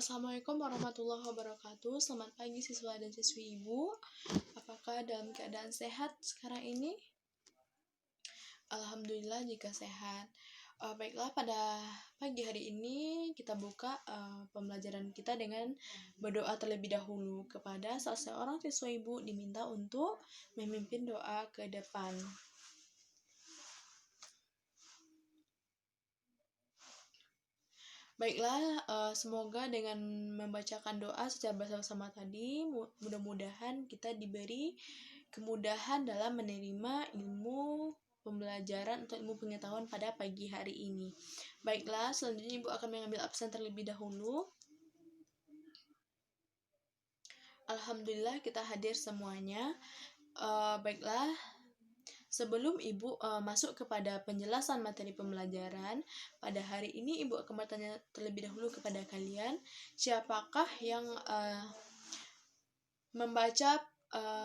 Assalamualaikum warahmatullahi wabarakatuh. Selamat pagi siswa dan siswi ibu. Apakah dalam keadaan sehat sekarang ini? Alhamdulillah jika sehat. Baiklah, pada pagi hari ini kita buka pembelajaran kita dengan berdoa terlebih dahulu. Kepada salah seorang siswa ibu diminta untuk memimpin doa ke depan. Baiklah, semoga dengan membacakan doa secara bersama-sama tadi, mudah-mudahan kita diberi kemudahan dalam menerima ilmu pembelajaran atau ilmu pengetahuan pada pagi hari ini. Baiklah, selanjutnya Ibu akan mengambil absen terlebih dahulu. Alhamdulillah kita hadir semuanya. Baiklah, sebelum Ibu masuk kepada penjelasan materi pembelajaran, pada hari ini Ibu akan bertanya terlebih dahulu kepada kalian, siapakah yang membaca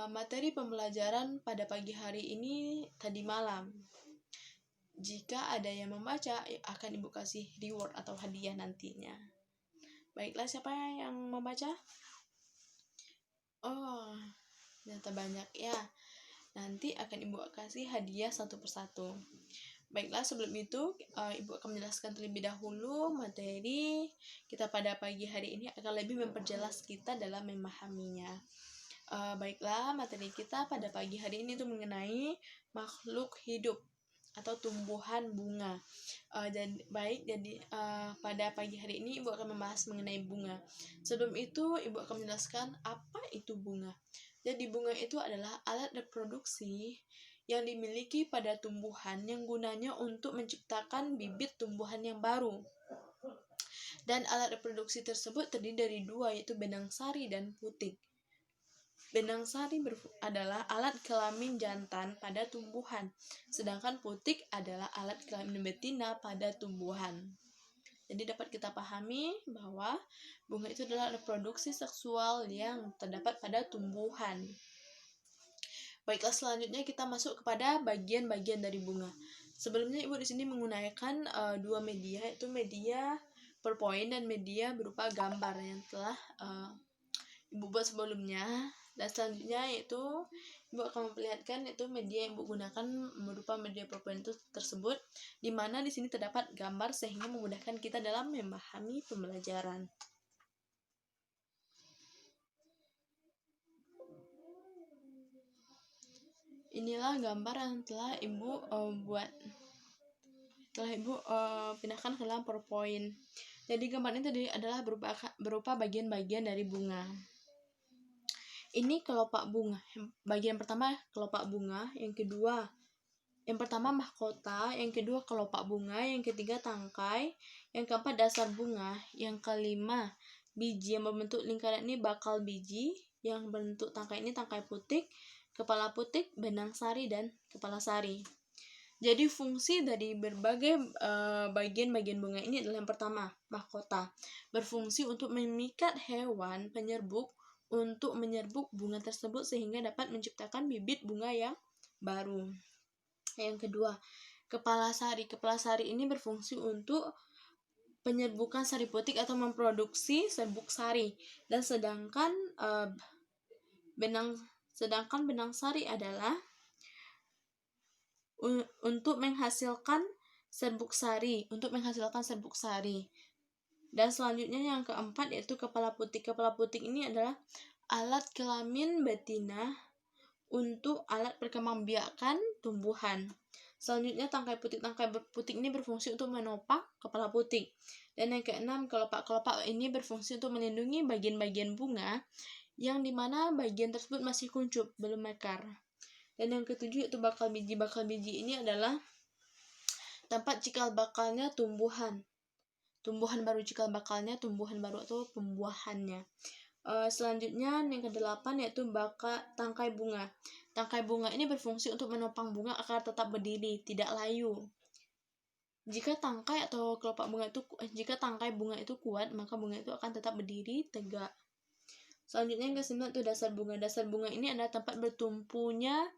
materi pembelajaran pada pagi hari ini tadi malam? Jika ada yang membaca, akan Ibu kasih reward atau hadiah nantinya. Baiklah, siapa yang membaca? Oh, ternyata banyak ya. Nanti akan Ibu kasih hadiah satu persatu. Baiklah, sebelum itu Ibu akan menjelaskan terlebih dahulu materi kita pada pagi hari ini akan lebih memperjelas kita dalam memahaminya. Baiklah, materi kita pada pagi hari ini itu mengenai makhluk hidup atau tumbuhan bunga. Jadi pada pagi hari ini Ibu akan membahas mengenai bunga. Sebelum itu Ibu akan menjelaskan apa itu bunga. Jadi bunga itu adalah alat reproduksi yang dimiliki pada tumbuhan yang gunanya untuk menciptakan bibit tumbuhan yang baru. Dan alat reproduksi tersebut terdiri dari dua, yaitu benang sari dan putik. Benang sari adalah alat kelamin jantan pada tumbuhan, sedangkan putik adalah alat kelamin betina pada tumbuhan. Jadi dapat kita pahami bahwa bunga itu adalah reproduksi seksual yang terdapat pada tumbuhan. Baiklah, selanjutnya kita masuk kepada bagian-bagian dari bunga. Sebelumnya Ibu di sini menggunakan dua media, yaitu media PowerPoint dan media berupa gambar yang telah Ibu buat sebelumnya. Dan selanjutnya yaitu Ibu akan memperlihatkan yaitu media yang Ibu gunakan berupa media PowerPoint tersebut, di mana di sini terdapat gambar sehingga memudahkan kita dalam memahami pembelajaran. Inilah gambar yang telah Ibu pindahkan ke dalam PowerPoint. Jadi gambar ini tadi adalah berupa bagian-bagian dari bunga. Ini kelopak bunga. Bagian pertama kelopak bunga, yang pertama mahkota, yang kedua kelopak bunga, yang ketiga tangkai, yang keempat dasar bunga, yang kelima biji yang berbentuk lingkaran ini bakal biji, yang berbentuk tangkai ini tangkai putik, kepala putik, benang sari, dan kepala sari. Jadi fungsi dari berbagai bagian-bagian bunga ini adalah yang pertama, mahkota. Berfungsi untuk memikat hewan penyerbuk untuk menyerbuk bunga tersebut sehingga dapat menciptakan bibit bunga yang baru. Yang kedua, kepala sari. Kepala sari ini berfungsi untuk penyerbukan sari putik atau memproduksi serbuk sari. Dan sedangkan benang sari adalah untuk menghasilkan serbuk sari, Dan selanjutnya yang keempat yaitu kepala putik. Kepala putik ini adalah alat kelamin betina untuk alat perkembangbiakan tumbuhan. Selanjutnya tangkai putik. Tangkai putik ini berfungsi untuk menopang kepala putik. Dan yang keenam, kelopak-kelopak ini berfungsi untuk melindungi bagian-bagian bunga yang dimana bagian tersebut masih kuncup, belum mekar. Dan yang ketujuh yaitu bakal biji. Bakal biji ini adalah tempat cikal bakalnya tumbuhan baru, cikal bakalnya tumbuhan baru atau pembuahannya. Selanjutnya yang kedelapan yaitu tangkai bunga. Tangkai bunga ini berfungsi untuk menopang bunga agar tetap berdiri, tidak layu. Jika tangkai bunga itu kuat, maka bunga itu akan tetap berdiri tegak. Selanjutnya yang ke-9 itu dasar bunga. Dasar bunga ini adalah tempat bertumpunya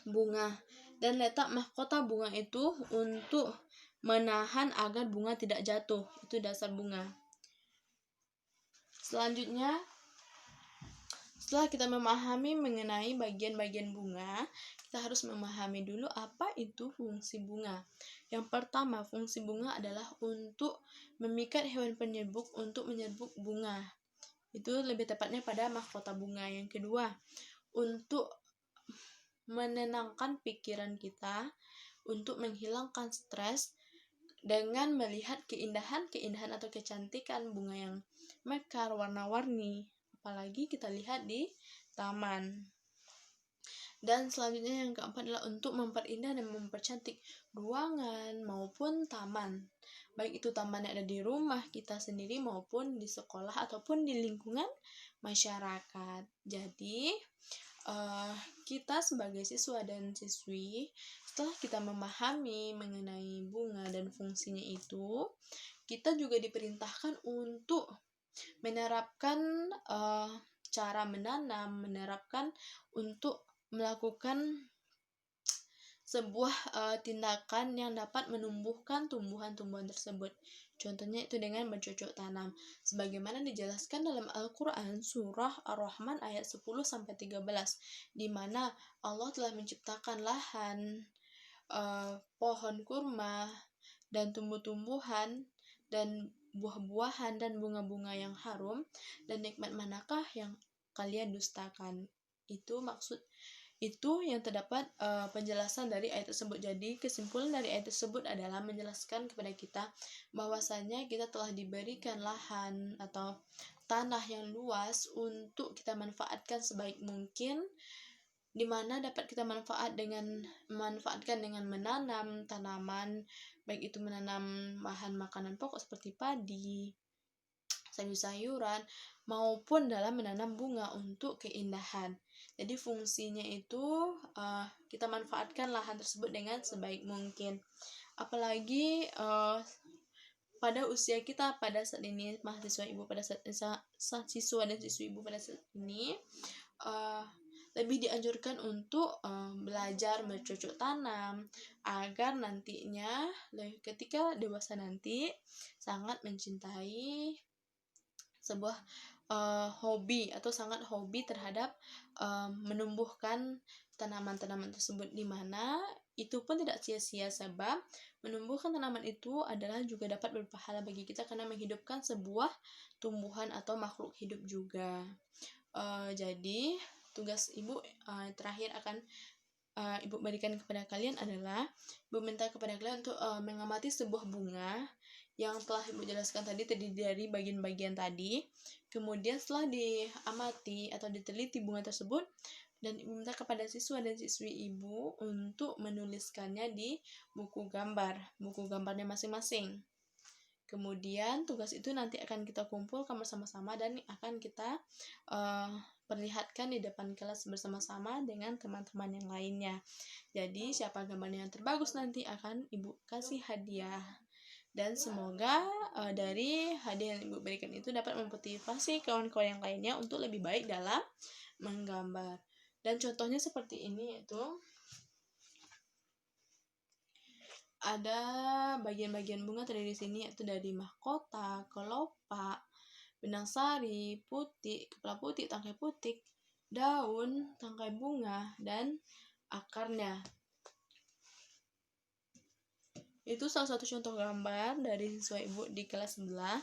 bunga, dan letak mahkota bunga itu untuk menahan agar bunga tidak jatuh. Itu dasar bunga. Selanjutnya, setelah kita memahami mengenai bagian-bagian bunga, kita harus memahami dulu apa itu fungsi bunga. Yang pertama, fungsi bunga adalah untuk memikat hewan penyerbuk untuk menyerbuk bunga. Itu lebih tepatnya pada mahkota bunga. Yang kedua, untuk menenangkan pikiran kita, untuk menghilangkan stres dengan melihat keindahan atau kecantikan bunga yang mekar, warna-warni. Apalagi kita lihat di taman. Dan selanjutnya yang keempat adalah untuk memperindah dan mempercantik ruangan maupun taman. Baik itu taman yang ada di rumah kita sendiri maupun di sekolah ataupun di lingkungan masyarakat. Jadi, kita sebagai siswa dan siswi, setelah kita memahami mengenai bunga dan fungsinya itu, kita juga diperintahkan untuk menerapkan cara menanam, menerapkan untuk melakukan sebuah tindakan yang dapat menumbuhkan tumbuhan-tumbuhan tersebut. Contohnya itu dengan bercocok tanam. Sebagaimana dijelaskan dalam Al-Quran surah Ar-Rahman ayat 10-13, di mana Allah telah menciptakan lahan, pohon kurma, dan tumbuh-tumbuhan, dan buah-buahan dan bunga-bunga yang harum, dan nikmat manakah yang kalian dustakan. Itu yang terdapat penjelasan dari ayat tersebut. Jadi kesimpulan dari ayat tersebut adalah menjelaskan kepada kita bahwasanya kita telah diberikan lahan atau tanah yang luas untuk kita manfaatkan sebaik mungkin, di mana dapat kita manfaatkan dengan menanam tanaman, baik itu menanam bahan makanan pokok seperti padi, sayur-sayuran, maupun dalam menanam bunga untuk keindahan. Jadi fungsinya itu kita manfaatkan lahan tersebut dengan sebaik mungkin. Apalagi pada usia kita pada saat ini, mahasiswa ibu pada saat siswa dan siswi ibu pada saat ini, lebih dianjurkan untuk belajar bercocok tanam agar nantinya ketika dewasa nanti sangat mencintai sebuah hobi atau sangat hobi terhadap menumbuhkan tanaman-tanaman tersebut, di mana itu pun tidak sia-sia sebab menumbuhkan tanaman itu adalah juga dapat berpahala bagi kita karena menghidupkan sebuah tumbuhan atau makhluk hidup juga. Jadi tugas ibu terakhir akan ibu berikan kepada kalian adalah ibu minta kepada kalian untuk mengamati sebuah bunga yang telah ibu jelaskan terdiri dari bagian-bagian tadi. Kemudian setelah diamati atau diteliti bunga tersebut, dan ibu minta kepada siswa dan siswi ibu untuk menuliskannya di buku gambarnya masing-masing. Kemudian tugas itu nanti akan kita kumpulkan bersama-sama dan akan kita perlihatkan di depan kelas bersama-sama dengan teman-teman yang lainnya. Jadi siapa gambarnya yang terbagus nanti akan ibu kasih hadiah. Dan semoga dari hadiah yang ibu berikan itu dapat memotivasi kawan-kawan yang lainnya untuk lebih baik dalam menggambar. Dan contohnya seperti ini, yaitu ada bagian-bagian bunga terdiri di sini, yaitu dari mahkota, kelopak, benang sari, putih, kepala putih, tangkai putih, daun, tangkai bunga, dan akarnya. Itu salah satu contoh gambar dari siswa ibu di kelas sebelah.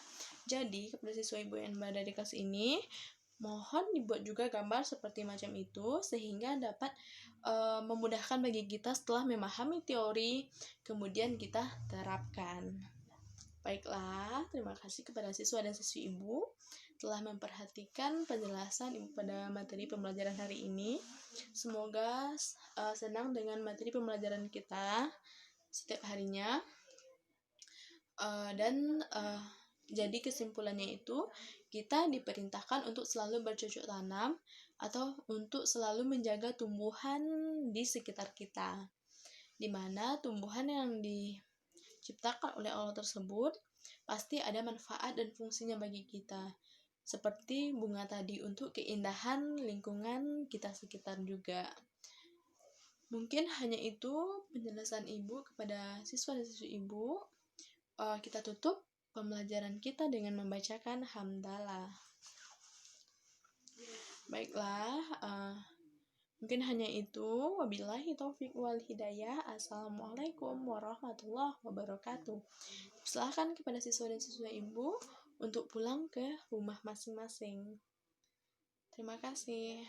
Jadi kepada siswa ibu yang berada di kelas ini, mohon dibuat juga gambar seperti macam itu sehingga dapat memudahkan bagi kita setelah memahami teori, kemudian kita terapkan. Baiklah, terima kasih kepada siswa dan siswi ibu telah memperhatikan penjelasan ibu pada materi pembelajaran hari ini. Semoga senang dengan materi pembelajaran kita setiap harinya. Jadi kesimpulannya itu, kita diperintahkan untuk selalu bercocok tanam atau untuk selalu menjaga tumbuhan di sekitar kita, di mana tumbuhan yang diciptakan oleh Allah tersebut pasti ada manfaat dan fungsinya bagi kita, seperti bunga tadi untuk keindahan lingkungan kita sekitar juga. Mungkin hanya itu penjelasan ibu kepada siswa dan siswi ibu. Kita tutup pembelajaran kita dengan membacakan hamdalah. Baiklah, mungkin hanya itu. Wabillahi taufik wal hidayah. Assalamualaikum warahmatullahi wabarakatuh. Silakan kepada siswa dan siswa ibu untuk pulang ke rumah masing-masing. Terima kasih.